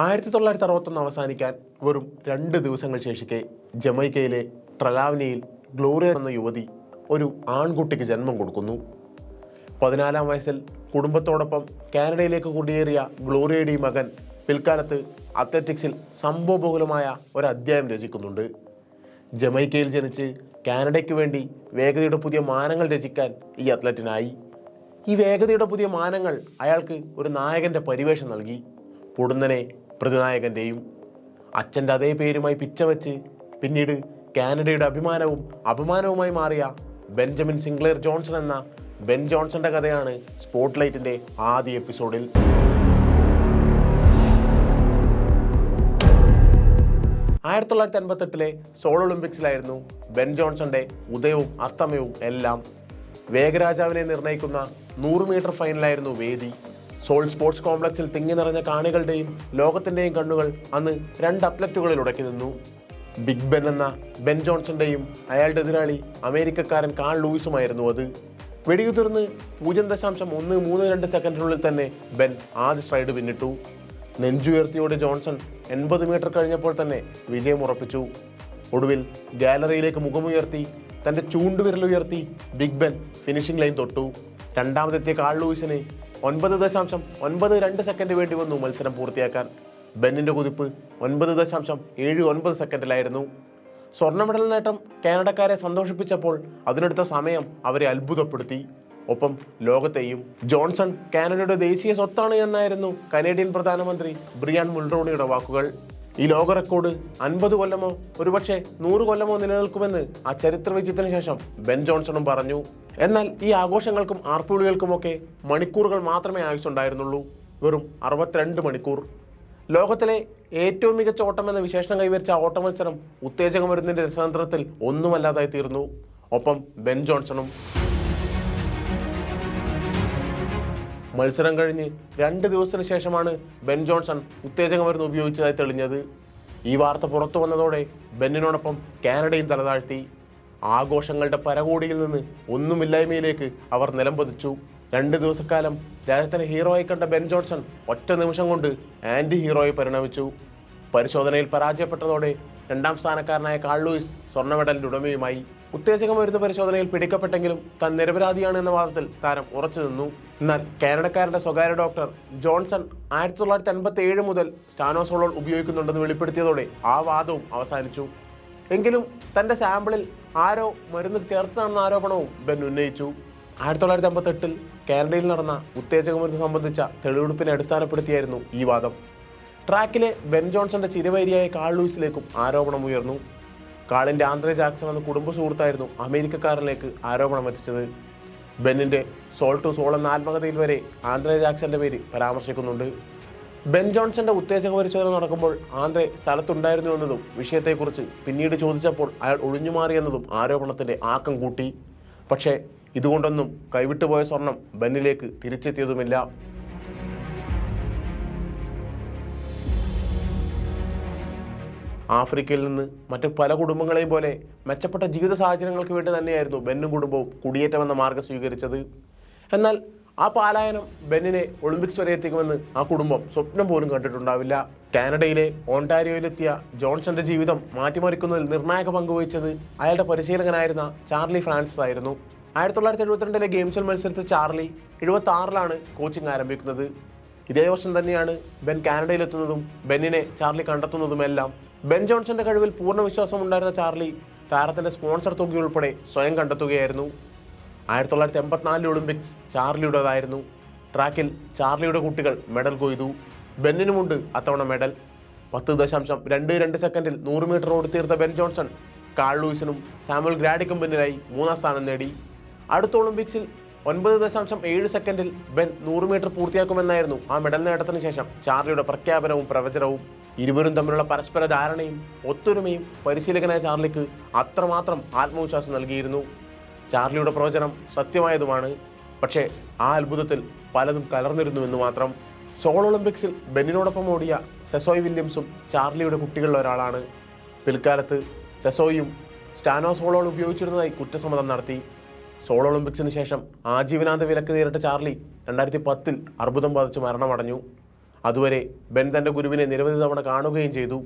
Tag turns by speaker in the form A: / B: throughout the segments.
A: 1961 അവസാനിക്കാൻ വെറും 2 ദിവസങ്ങൾ ശേഷിക്കെ ജമൈക്കയിലെ ട്രലാവനിയിൽ ഗ്ലോറിയ എന്ന യുവതി ഒരു ആൺകുട്ടിക്ക് ജന്മം കൊടുക്കുന്നു. 14-ാം വയസ്സിൽ കുടുംബത്തോടൊപ്പം കാനഡയിലേക്ക് കുടിയേറിയ ഗ്ലോറിയയുടെ ഈ മകൻ പിൽക്കാലത്ത് അത്ലറ്റിക്സിൽ സംഭവബഹുലമായ ഒരു അധ്യായം രചിക്കുന്നുണ്ട്. ജമൈക്കയിൽ ജനിച്ച് കാനഡയ്ക്ക് വേണ്ടി വേഗതയുടെ പുതിയ മാനങ്ങൾ രചിക്കാൻ ഈ അത്ലറ്റിനായി. ഈ വേഗതയുടെ പുതിയ മാനങ്ങൾ അയാൾക്ക് ഒരു നായകന്റെ പരിവേഷം നൽകി, പൊടുന്നനെ പ്രതിനായകന്റെയും. അച്ഛൻ്റെ അതേ പേരുമായി പിച്ചവെച്ച് പിന്നീട് കാനഡയുടെ അഭിമാനവും അപമാനവുമായി മാറിയ ബെഞ്ചമിൻ സിൻക്ലെയർ ജോൺസൺ എന്ന ബെൻ ജോൺസന്റെ കഥയാണ് സ്പോട്ട്ലൈറ്റിന്റെ ആദ്യ എപ്പിസോഡിൽ. ആയിരത്തി 1958 സോൾ ഒളിമ്പിക്സിലായിരുന്നു ബെൻ ജോൺസന്റെ ഉദയവും അസ്തമയവും എല്ലാം. വേഗരാജാവിനെ നിർണ്ണയിക്കുന്ന 100 മീറ്റർ ഫൈനലായിരുന്നു വേദി. സോൾ സ്പോർട്സ് കോംപ്ലക്സിൽ തിങ്ങി നിറഞ്ഞ കാണികളുടെയും ലോകത്തിന്റെയും കണ്ണുകൾ അന്ന് 2 അത്ലറ്റുകളിൽ ഉടക്കി നിന്നു. ബിഗ് ബെൻ എന്ന ബെൻ ജോൺസന്റെയും അയാളുടെ എതിരാളി അമേരിക്കക്കാരൻ കാൾ ലൂയിസുമായിരുന്നു അത്. വെടിയുതിർന്ന് 0.132 സെക്കൻഡിനുള്ളിൽ തന്നെ ബെൻ ആദ്യ സ്ട്രൈഡ് പിന്നിട്ടു. നെഞ്ചുയർത്തിയോടെ ജോൺസൺ 80 മീറ്റർ കഴിഞ്ഞപ്പോൾ തന്നെ വിജയം ഉറപ്പിച്ചു. ഒടുവിൽ ഗാലറിയിലേക്ക് മുഖമുയർത്തി തന്റെ ചൂണ്ടുവിരലുയർത്തി ബിഗ് ബെൻ ഫിനിഷിംഗ് ലൈൻ തൊട്ടു. രണ്ടാമതെത്തിയ കാൾ ലൂയിസിന് 9.92 സെക്കൻഡ് വേണ്ടി വന്നു മത്സരം പൂർത്തിയാക്കാൻ. ബെന്നിന്റെ കുതിപ്പ് 9.79 സെക്കൻഡിലായിരുന്നു. സ്വർണ്ണ മെഡൽ നേട്ടം കാനഡക്കാരെ സന്തോഷിപ്പിച്ചപ്പോൾ അതിനെടുത്ത സമയം അവരെ അത്ഭുതപ്പെടുത്തി, ഒപ്പം ലോകത്തെയും. ജോൺസൺ കാനഡയുടെ ദേശീയ സ്വത്താണ് എന്നായിരുന്നു കനേഡിയൻ പ്രധാനമന്ത്രി ബ്രിയാൻ മുൾറോണിയുടെ വാക്കുകൾ. ഈ ലോക റെക്കോർഡ് 50 കൊല്ലമോ ഒരുപക്ഷെ 100 കൊല്ലമോ നിലനിൽക്കുമെന്ന് ആ ചരിത്ര വിജയത്തിന് ശേഷം ബെൻ ജോൺസണും പറഞ്ഞു. എന്നാൽ ഈ ആഘോഷങ്ങൾക്കും ആർപ്പുവിളികൾക്കുമൊക്കെ മണിക്കൂറുകൾ മാത്രമേ ആയുസുണ്ടായിരുന്നുള്ളൂ. വെറും 62 മണിക്കൂർ. ലോകത്തിലെ ഏറ്റവും മികച്ച ഓട്ടം എന്ന വിശേഷണം കൈവരിച്ച ഓട്ട മത്സരം ഉത്തേജകമരുന്നിന്റെ രസതന്ത്രത്തിൽ ഒന്നുമല്ലാതായി തീർന്നു. ഒപ്പം ബെൻ ജോൺസണും. മത്സരം കഴിഞ്ഞ് 2 ദിവസത്തിന് ശേഷമാണ് ബെൻ ജോൺസൺ ഉത്തേജകമരുന്ന് ഉപയോഗിച്ചതായി തെളിഞ്ഞത്. ഈ വാർത്ത പുറത്തു വന്നതോടെ ബെന്നിനോടൊപ്പം കാനഡയും തലതാഴ്ത്തി. ആഘോഷങ്ങളുടെ പരകോടിയിൽ നിന്ന് ഒന്നുമില്ലായ്മയിലേക്ക് അവർ നിലംപതിച്ചു. 2 ദിവസക്കാലം രാജ്യത്തിന് ഹീറോയായി കണ്ട ബെൻ ജോൺസൺ ഒറ്റ നിമിഷം കൊണ്ട് ആന്റി ഹീറോയായി പരിണമിച്ചു. പരിശോധനയിൽ പരാജയപ്പെട്ടതോടെ 2ാം സ്ഥാനക്കാരനായ കാൾ ലൂയിസ് സ്വർണ്ണ മെഡലിന്റെ ഉടമയുമായി. ഉത്തേജകമരുന്ന് പരിശോധനയിൽ പിടിക്കപ്പെട്ടെങ്കിലും താൻ നിരപരാധിയാണ് എന്ന വാദത്തിൽ താരം ഉറച്ചു നിന്നു. എന്നാൽ കാനഡക്കാരന്റെ സ്വകാര്യ ഡോക്ടർ ജോൺസൺ 1957 മുതൽ സ്റ്റാനോസോളോൾ ഉപയോഗിക്കുന്നുണ്ടെന്ന് വെളിപ്പെടുത്തിയതോടെ ആ വാദവും അവസാനിച്ചു. എങ്കിലും തന്റെ സാമ്പിളിൽ ആരോ മരുന്ന് ചേർത്തതാണെന്ന ആരോപണവും ബെൻ ഉന്നയിച്ചു. 1958 കാനഡയിൽ നടന്ന ഉത്തേജകമരുന്ന് സംബന്ധിച്ച തെളിവെടുപ്പിനെ അടിസ്ഥാനപ്പെടുത്തിയായിരുന്നു ഈ വാദം. ട്രാക്കിലെ ബെൻ ജോൺസന്റെ ചിരവൈരിയായ കാൾ ലൂയിസിലേക്കും ആരോപണം ഉയർന്നു. കാളിന്റെ ആന്ദ്രേ ജാക്സൺ എന്ന കുടുംബ സുഹൃത്തായിരുന്നു അമേരിക്കക്കാരനിലേക്ക് ആരോപണം എത്തിച്ചത്. ബെന്നിന്റെ സോൾ ടു സോൾ എന്ന ആത്മകഥയിൽ വരെ ആന്ദ്രേ ജാക്സന്റെ പേര് പരാമർശിക്കുന്നുണ്ട്. ബെൻ ജോൺസന്റെ ഉത്തേജക പരിശോധന നടക്കുമ്പോൾ ആന്ദ്രേ സ്ഥലത്തുണ്ടായിരുന്നു എന്നതും വിഷയത്തെക്കുറിച്ച് പിന്നീട് ചോദിച്ചപ്പോൾ അയാൾ ഒഴിഞ്ഞുമാറിയെന്നതും ആരോപണത്തിന്റെ ആക്കം കൂട്ടി. പക്ഷേ ഇതുകൊണ്ടൊന്നും കൈവിട്ടുപോയ സ്വർണം ബെന്നിലേക്ക് തിരിച്ചെത്തിയതുമില്ല. ആഫ്രിക്കയിൽ നിന്ന് മറ്റ് പല കുടുംബങ്ങളെയും പോലെ മെച്ചപ്പെട്ട ജീവിത സാഹചര്യങ്ങൾക്ക് വേണ്ടി തന്നെയായിരുന്നു ബെന്നും കുടുംബവും കുടിയേറ്റമെന്ന മാർഗം സ്വീകരിച്ചത്. എന്നാൽ ആ പലായനം ബെന്നിനെ ഒളിമ്പിക്സ് വരെ എത്തിക്കുമെന്ന് ആ കുടുംബം സ്വപ്നം പോലും കണ്ടിട്ടുണ്ടാവില്ല. കാനഡയിലെ ഓണ്ടാരിയോയിലെത്തിയ ജോൺസന്റെ ജീവിതം മാറ്റിമറിക്കുന്നതിൽ നിർണായക പങ്കുവഹിച്ചത് അയാളുടെ പരിശീലകനായിരുന്ന ചാർലി ഫ്രാൻസിസ് ആയിരുന്നു. 1972 ഗെയിംസിൽ മത്സരിച്ച ചാർലി 76 കോച്ചിങ് ആരംഭിക്കുന്നത്. ഇതേ വർഷം തന്നെയാണ് ബെൻ കാനഡയിലെത്തുന്നതും ബെന്നിനെ ചാർലി കണ്ടെത്തുന്നതുമെല്ലാം. ബെൻ ജോൺസന്റെ കഴിവിൽ പൂർണ്ണ വിശ്വാസമുണ്ടായിരുന്ന ചാർലി താരത്തിന്റെ സ്പോൺസർ തുകയുൾപ്പെടെ സ്വയം കണ്ടെത്തുകയായിരുന്നു. 1984 ഒളിമ്പിക്സ് ചാർലിയുടേതായിരുന്നു. ട്രാക്കിൽ ചാർലിയുടെ കുട്ടികൾ മെഡൽ കൊയ്തു. ബെന്നിനുമുണ്ട് അത്തവണ മെഡൽ. 10.22 സെക്കൻഡിൽ 100 മീറ്റർ ഓടിത്തീർത്ത ബെൻ ജോൺസൺ കാൾ ലൂയിസിനും സാമുവൽ ഗ്രാഡിക്കും പിന്നിലായി 3ാം സ്ഥാനം നേടി. അടുത്ത ഒളിമ്പിക്സിൽ 9.7 സെക്കൻഡിൽ ബെൻ 100 മീറ്റർ പൂർത്തിയാക്കുമെന്നായിരുന്നു ആ മെഡൽ നേട്ടത്തിന് ശേഷം ചാർലിയുടെ പ്രഖ്യാപനവും പ്രവചനവും. ഇരുവരും തമ്മിലുള്ള പരസ്പര ധാരണയും ഒത്തൊരുമയും പരിശീലകനായ ചാർലിക്ക് അത്രമാത്രം ആത്മവിശ്വാസം നൽകിയിരുന്നു. ചാർലിയുടെ പ്രവചനം സത്യമായതുമാണ്. പക്ഷേ ആ അത്ഭുതത്തിൽ പലതും കലർന്നിരുന്നുവെന്ന് മാത്രം. സോൾ ഒളിമ്പിക്സിൽ ബെന്നിനോടൊപ്പം ഓടിയ സെസോയ് വില്യംസും ചാർലിയുടെ കുട്ടികളിൽ ഒരാളാണ്. പിൽക്കാലത്ത് സെസോയും സ്റ്റാനോസോളോൾ ഉപയോഗിച്ചിരുന്നതായി കുറ്റസമ്മതം നടത്തി. സോൾ ഒളിമ്പിക്സിന് ശേഷം ആജീവനാന്ത വിലക്ക് നേരിട്ട ചാർലി 2010 അർബുദം ബാധിച്ച് മരണമടഞ്ഞു. അതുവരെ ബെൻ തൻ്റെ ഗുരുവിനെ നിരവധി തവണ കാണുകയും ചെയ്തു.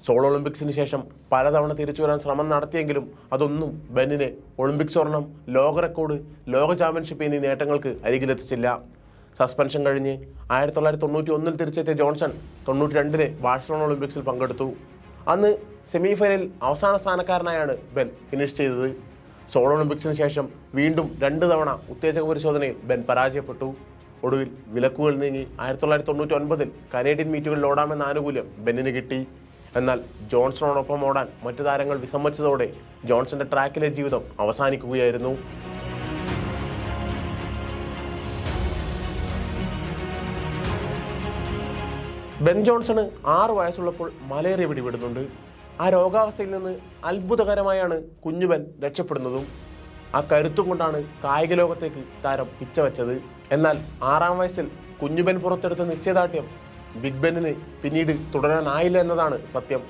A: സോളോ ഒളിമ്പിക്സിന് ശേഷം പലതവണ തിരിച്ചു വരാൻ ശ്രമം നടത്തിയെങ്കിലും അതൊന്നും ബെന്നിനെ ഒളിമ്പിക് സ്വർണം, ലോക റെക്കോർഡ്, ലോക ചാമ്പ്യൻഷിപ്പ് എന്നീ നേട്ടങ്ങൾക്ക് അരികിലെത്തിച്ചില്ല. സസ്പെൻഷൻ കഴിഞ്ഞ് 1991 തിരിച്ചെത്തിയ ജോൺസൺ 92 ബാഴ്സലോണ ഒളിമ്പിക്സിൽ പങ്കെടുത്തു. അന്ന് സെമി ഫൈനലിൽ അവസാന സ്ഥാനക്കാരനായാണ് ബെൻ ഫിനിഷ് ചെയ്തത്. സോളോ ഒളിമ്പിക്സിന് ശേഷം വീണ്ടും 2 തവണ ഉത്തേജക പരിശോധനയിൽ ബെൻ പരാജയപ്പെട്ടു. ഒടുവിൽ വിലക്കുകൾ നീങ്ങി 1999 കനേഡിയൻ മീറ്റുകളിൽ ഓടാമെന്ന ആനുകൂല്യം ബെന്നിന് കിട്ടി. എന്നാൽ ജോൺസണോടൊപ്പം ഓടാൻ മറ്റു താരങ്ങൾ വിസമ്മതിച്ചതോടെ ജോൺസന്റെ ട്രാക്കിലെ ജീവിതം അവസാനിക്കുകയായിരുന്നു. ബെൻ ജോൺസണ് 6 വയസ്സുള്ളപ്പോൾ മലേറിയ പിടിപെടുന്നുണ്ട്. ആ രോഗാവസ്ഥയിൽ നിന്ന് അത്ഭുതകരമായാണ് കുഞ്ഞു ബെൻ രക്ഷപ്പെടുന്നതും. ആ കരുത്തും കൊണ്ടാണ് കായിക ലോകത്തേക്ക് താരം പിച്ചവെച്ചത്. എന്നാൽ 6-ാം വയസ്സിൽ കുഞ്ഞു ബെൻ പുറത്തെടുത്ത നിശ്ചയദാർഢ്യം ബിഗ് ബെന്നിന് പിന്നീട് തുടരാനായില്ല എന്നതാണ് സത്യം.